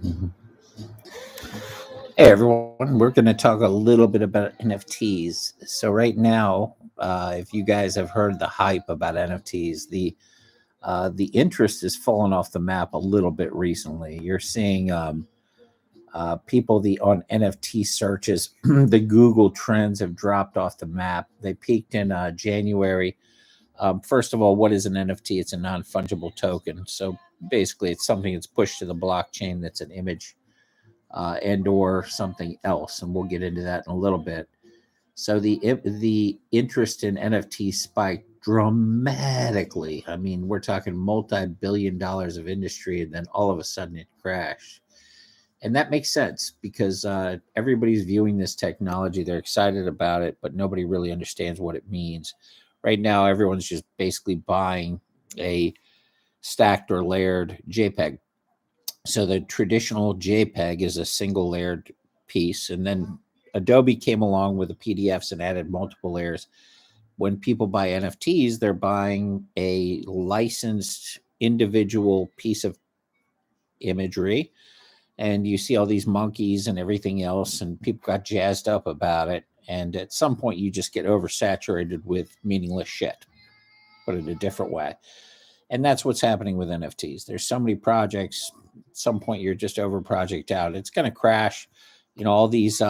Mhm. Hey everyone, we're going to talk a little bit about NFTs. So right now, if you guys have heard the hype about NFTs, the interest has fallen off the map a little bit recently. You're seeing people the on NFT searches, the Google trends have dropped off the map. They peaked in January. First of all, what is an NFT? It's a non fungible token. So basically, it's something that's pushed to the blockchain that's an image and or something else, and we'll get into that in a little bit. So the interest in NFT spiked dramatically. I mean, we're talking multi-billion dollars of industry, and then all of a sudden it crashed. And that makes sense because everybody's viewing this technology. They're excited about it, but nobody really understands what it means. Right now, everyone's just basically buying a stacked or layered JPEG. So the traditional JPEG is a single layered piece, and then Adobe came along with the PDFs and added multiple layers. When people buy NFTs, they're buying a licensed individual piece of imagery, and you see all these monkeys and everything else, and people got jazzed up about it. And at some point, you just get oversaturated with meaningless shit. Put it a different way. And that's what's happening with NFTs. There's so many projects. At some point, you're just over project out. It's going to crash. All these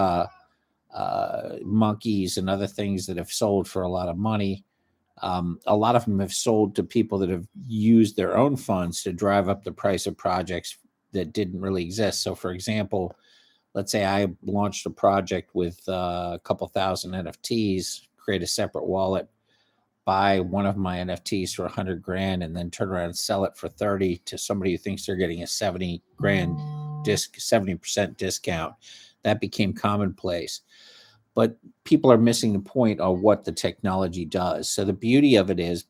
monkeys and other things that have sold for a lot of money. A lot of them have sold to people that have used their own funds to drive up the price of projects that didn't really exist. So, for example, let's say I launched a project with a couple thousand NFTs, create a separate wallet, buy one of my NFTs for 100 grand, and then turn around and sell it for 30 to somebody who thinks they're getting a 70 grand 70% discount. That became commonplace. But people are missing the point of what the technology does. So the beauty of it is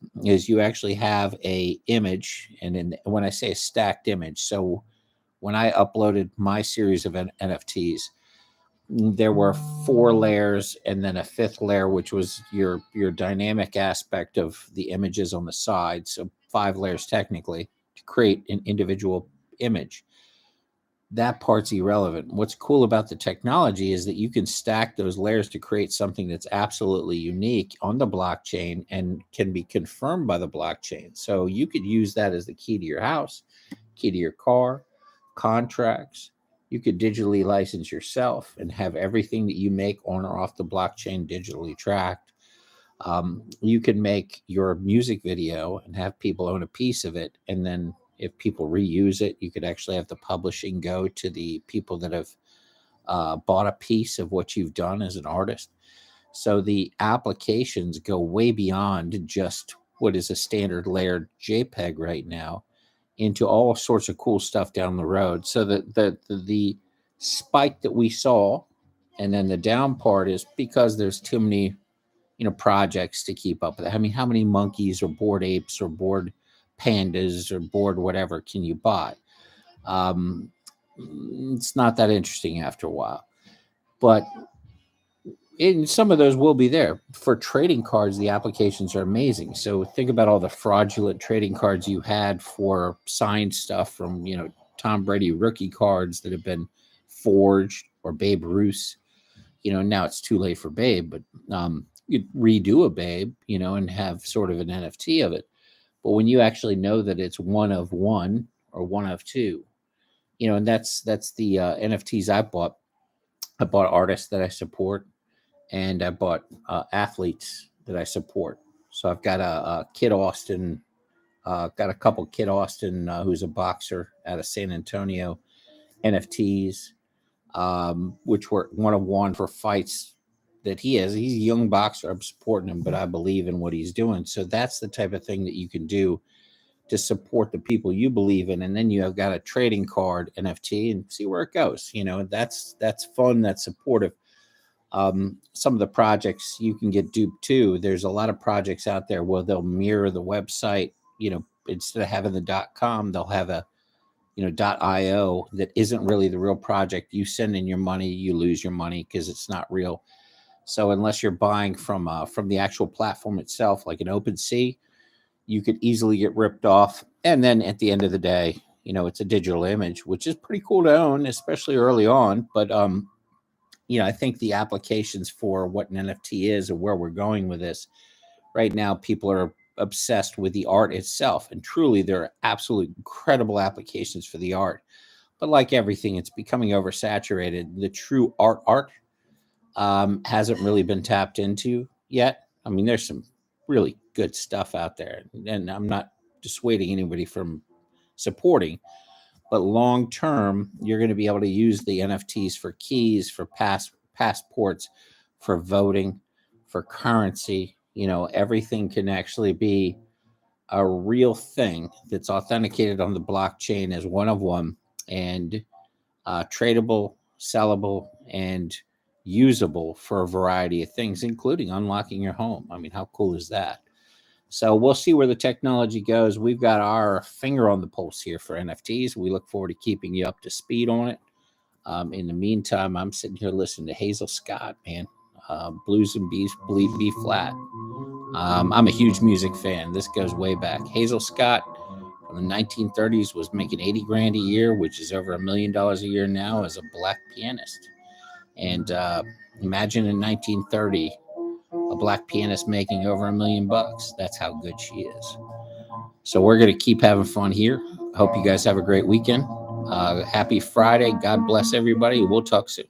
you actually have a image, and when I say a stacked image, so when I uploaded my series of NFTs, there were four layers and then a fifth layer, which was your dynamic aspect of the images on the side. So five layers technically to create an individual image. That part's irrelevant. What's cool about the technology is that you can stack those layers to create something that's absolutely unique on the blockchain and can be confirmed by the blockchain. So you could use that as the key to your house, key to your car, contracts. You could digitally license yourself and have everything that you make on or off the blockchain digitally tracked. You can make your music video and have people own a piece of it, and then if people reuse it, you could actually have the publishing go to the people that have bought a piece of what you've done as an artist. So the applications go way beyond just what is a standard layered JPEG right now into all sorts of cool stuff down the road. So that the spike that we saw, and then the down part is because there's too many projects to keep up with it. I mean, how many monkeys or bored apes or bored pandas or bored whatever can you buy? Um, it's not that interesting after a while, but some of those will be there. For trading cards, the applications are amazing. So think about all the fraudulent trading cards you had for signed stuff from Tom Brady rookie cards that have been forged, or Babe Ruth. Now it's too late for Babe, but you redo a Babe, and have sort of an NFT of it. But when you actually know that it's one of one or one of two, and that's the NFTs I bought. I bought artists that I support, and I bought athletes that I support. So I've got a Kid Austin, got a couple Kid Austin, who's a boxer out of San Antonio, NFTs, which were one of one for fights that he has. He's a young boxer. I'm supporting him, but I believe in what he's doing. So that's the type of thing that you can do to support the people you believe in. And then you have got a trading card NFT and see where it goes. That's fun. That's supportive. Some of the projects you can get duped to. There's a lot of projects out there where they'll mirror the website. Instead of having the .com, they'll have a .io that isn't really the real project. You send in your money, you lose your money because it's not real. So unless you're buying from the actual platform itself, like an OpenSea, you could easily get ripped off. And then at the end of the day, it's a digital image, which is pretty cool to own, especially early on. But I think the applications for what an NFT is and where we're going with this right now, people are obsessed with the art itself, and truly, there are absolutely incredible applications for the art. But like everything, it's becoming oversaturated. The true art hasn't really been tapped into yet. I mean, there's some really good stuff out there, and I'm not dissuading anybody from supporting. But long term, you're going to be able to use the NFTs for keys, for passports, for voting, for currency. Everything can actually be a real thing that's authenticated on the blockchain as one of one, and tradable, sellable, and usable for a variety of things, including unlocking your home. I mean, how cool is that? So we'll see where the technology goes. We've got our finger on the pulse here for NFTs. We look forward to keeping you up to speed on it. In the meantime, I'm sitting here listening to Hazel Scott, man. Blues and B flat. I'm a huge music fan. This goes way back. Hazel Scott from the 1930s was making 80 grand a year, which is over $1 million a year now as a black pianist. And imagine in 1930, a black pianist making over $1 million. That's how good she is. So we're going to keep having fun here. Hope you guys have a great weekend. Happy Friday. God bless everybody. We'll talk soon.